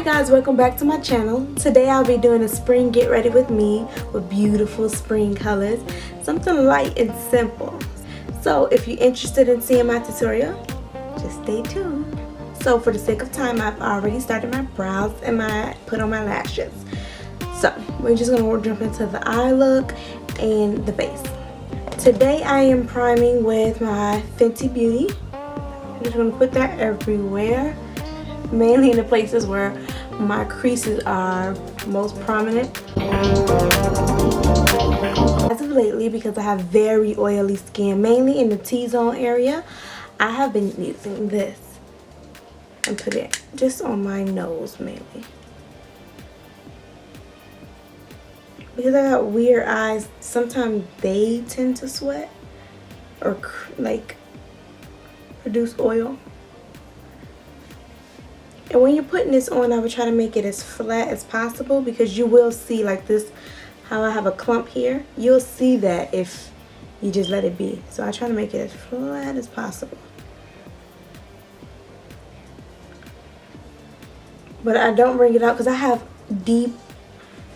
Hi guys, welcome back to my channel. Today I'll be doing a spring get ready with me with beautiful spring colors, something light and simple. So if you're interested in seeing my tutorial, just stay tuned. So for the sake of time, I've already started my brows and put on my lashes. So we're just gonna jump into the eye look and the face. Today I am priming with my Fenty Beauty. I'm just gonna put that everywhere, mainly in the places where my creases are most prominent. As of lately, because I have very oily skin, mainly in the T-zone area, I have been using this and put it just on my nose mainly. Because I got weird eyes, sometimes they tend to sweat or like produce oil. And when you're putting this on, I would try to make it as flat as possible, because you will see like this, how I have a clump here. You'll see that if you just let it be. So I try to make it as flat as possible. But I don't bring it out because I have deep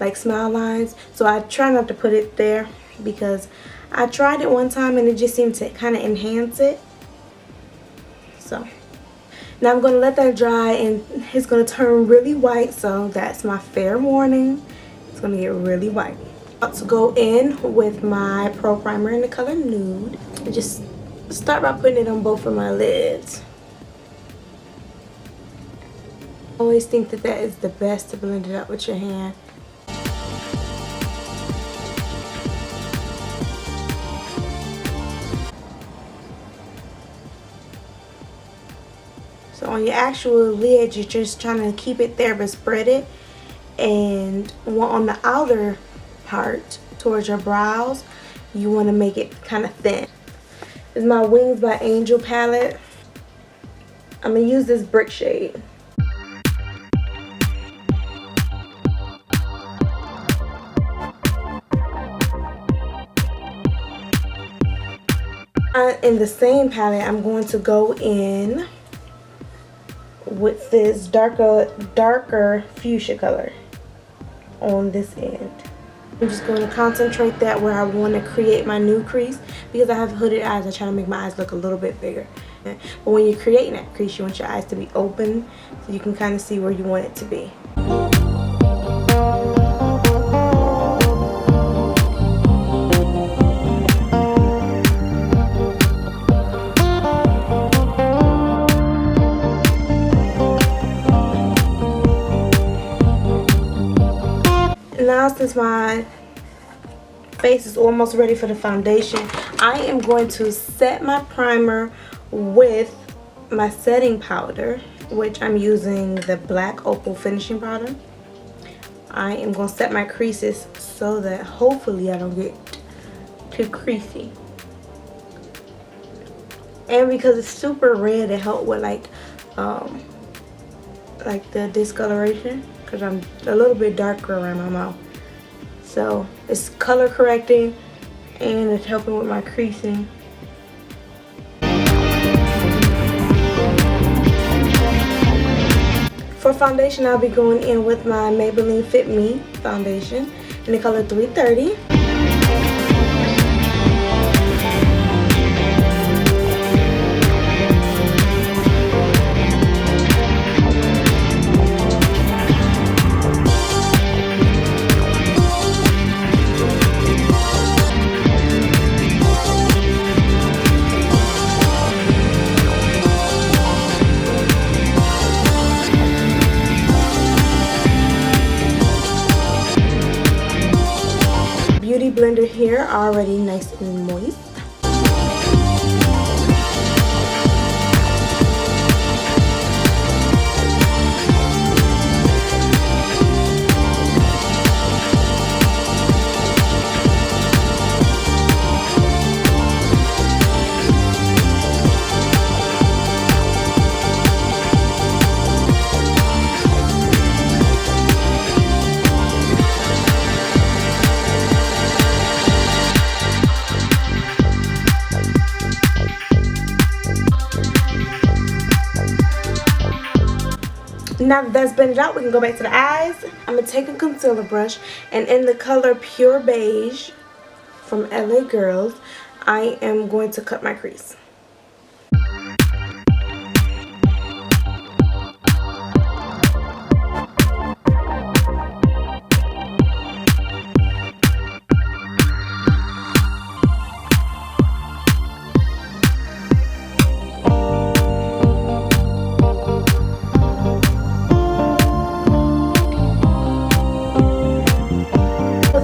like smile lines. So I try not to put it there, because I tried it one time and it just seemed to kind of enhance it. So now I'm going to let that dry and it's going to turn really white. So that's my fair warning. It's going to get really white. I'm about to go in with my Pro Primer in the color Nude. And just start by putting it on both of my lids. I always think that is the best, to blend it up with your hand. So on your actual lid, you're just trying to keep it there but spread it. And on the outer part towards your brows, you want to make it kind of thin. This is my Wings by Angel palette. I'm going to use this brick shade. In the same palette, I'm going to go in with this darker fuchsia color on this end. I'm just going to concentrate that where I want to create my new crease, because I have hooded eyes. I try to make my eyes look a little bit bigger. But when you're creating that crease, you want your eyes to be open so you can kind of see where you want it to be. Now, since my face is almost ready for the foundation, I am going to set my primer with my setting powder, which I'm using the Black Opal finishing powder. I am going to set my creases so that hopefully I don't get too creasy. And because it's super red, it helped with like the discoloration, because I'm a little bit darker around my mouth. So it's color correcting and it's helping with my creasing. For foundation, I'll be going in with my Maybelline Fit Me foundation in the color 330. Beauty blender here, already nice and moist. Now that that's blended out, we can go back to the eyes. I'm going to take a concealer brush, and in the color Pure Beige from LA Girls, I am going to cut my crease.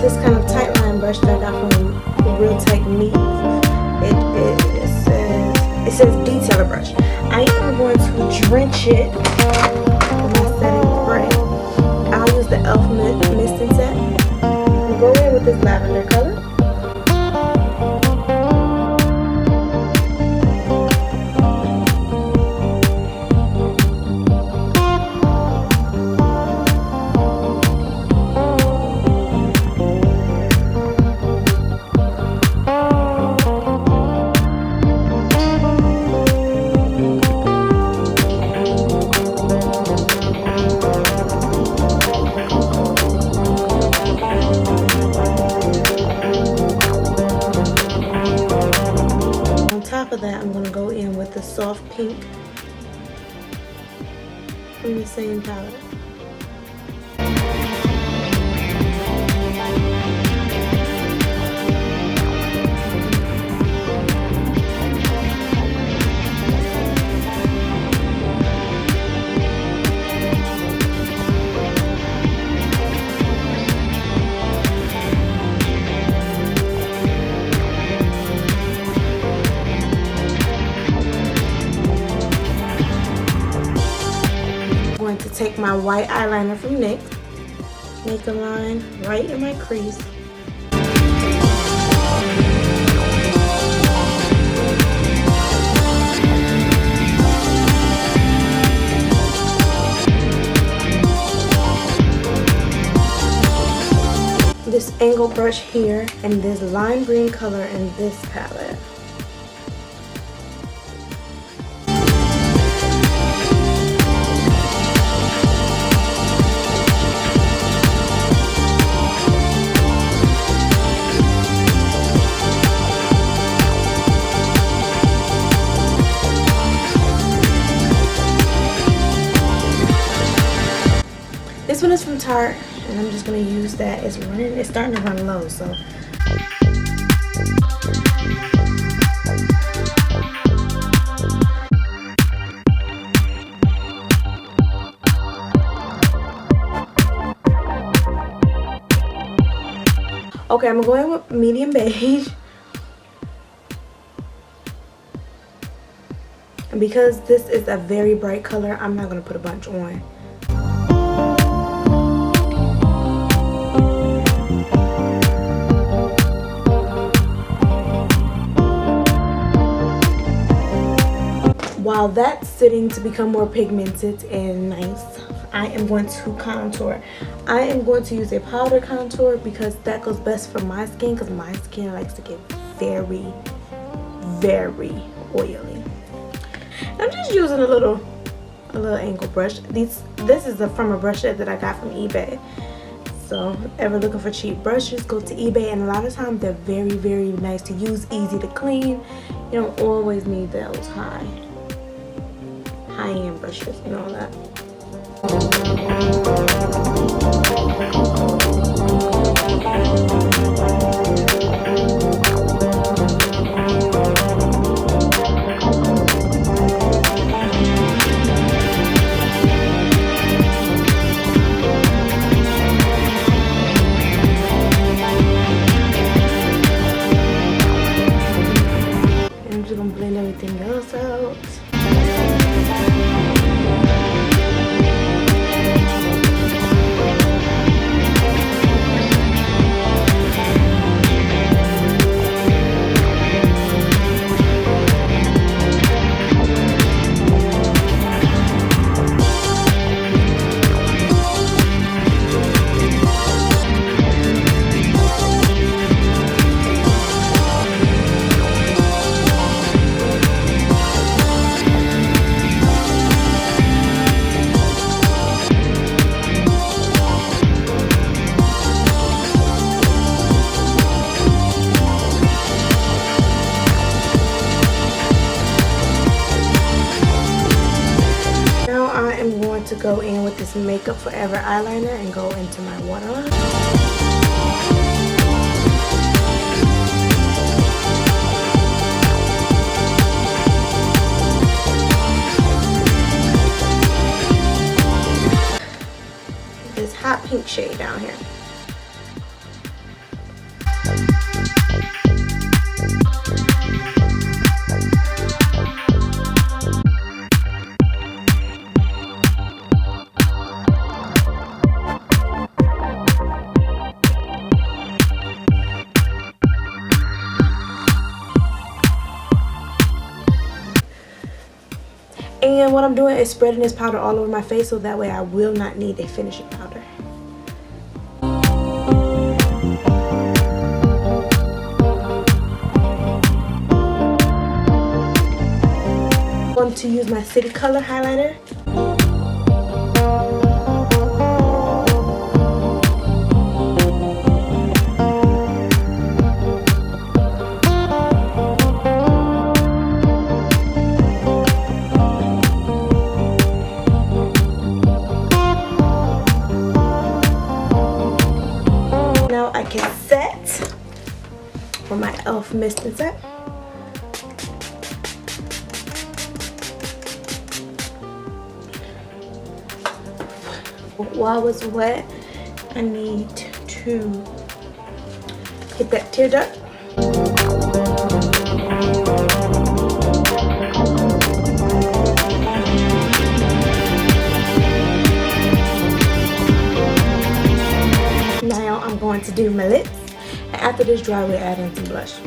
This kind of tight line brush that I got from Real Techniques. It says detailer brush. I am going to drench it with my setting spray. I'll use the e.l.f. misting set. I'll go in with this lavender color. For that, I'm going to go in with the soft pink from the same palette. To take my white eyeliner from NYX, make a line right in my crease. This angle brush here and this lime green color in this palette. This one is from Tarte, and I'm just going to use that. It's starting to run low, so. Okay, I'm going to go in with medium beige. And because this is a very bright color, I'm not going to put a bunch on. While that's sitting to become more pigmented and nice, I am going to contour. I am going to use a powder contour because that goes best for my skin, because my skin likes to get very, very oily. I'm just using a little angle brush. This is from a brush set that I got from eBay. So if ever looking for cheap brushes, go to eBay, and a lot of times they're very, very nice to use, easy to clean. You don't always need those high-end brushes and all that. And I'm just gonna blend everything else out. with this Makeup Forever eyeliner and go into my waterline. This hot pink shade down here. And what I'm doing is spreading this powder all over my face so that way I will not need a finishing powder. I'm going to use my City Color highlighter. I can set for my e.l.f. mist and set. While it's wet, I need to hit that tear duct. Now I'm going to do my lips, and after this dry we'll add in some blush.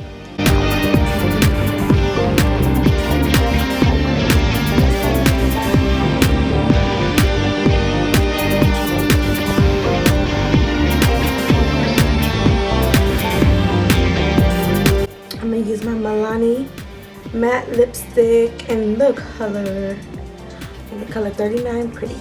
I'm going to use my Milani matte lipstick in the color 39 Pretty.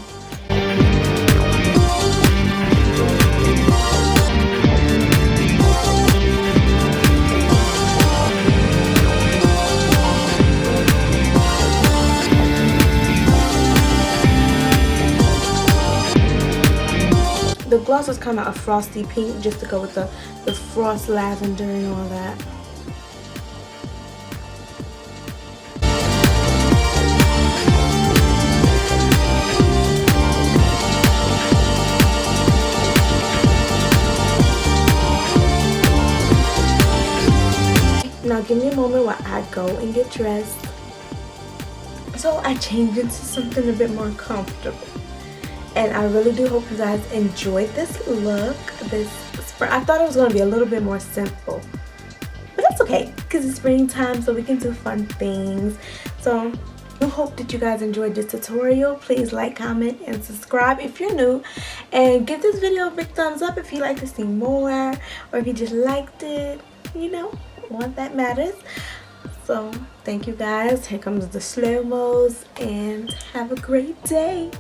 The gloss is kind of a frosty pink just to go with the frost lavender and all that. Now give me a moment while I go and get dressed. So I changed into something a bit more comfortable. And I really do hope you guys enjoyed this look. This spring, I thought it was going to be a little bit more simple. But that's okay, because it's springtime, so we can do fun things. So I hope that you guys enjoyed this tutorial. Please like, comment, and subscribe if you're new. And give this video a big thumbs up if you'd like to see more. Or if you just liked it, you know, all that matters. So thank you guys. Here comes the slow-mos. And have a great day.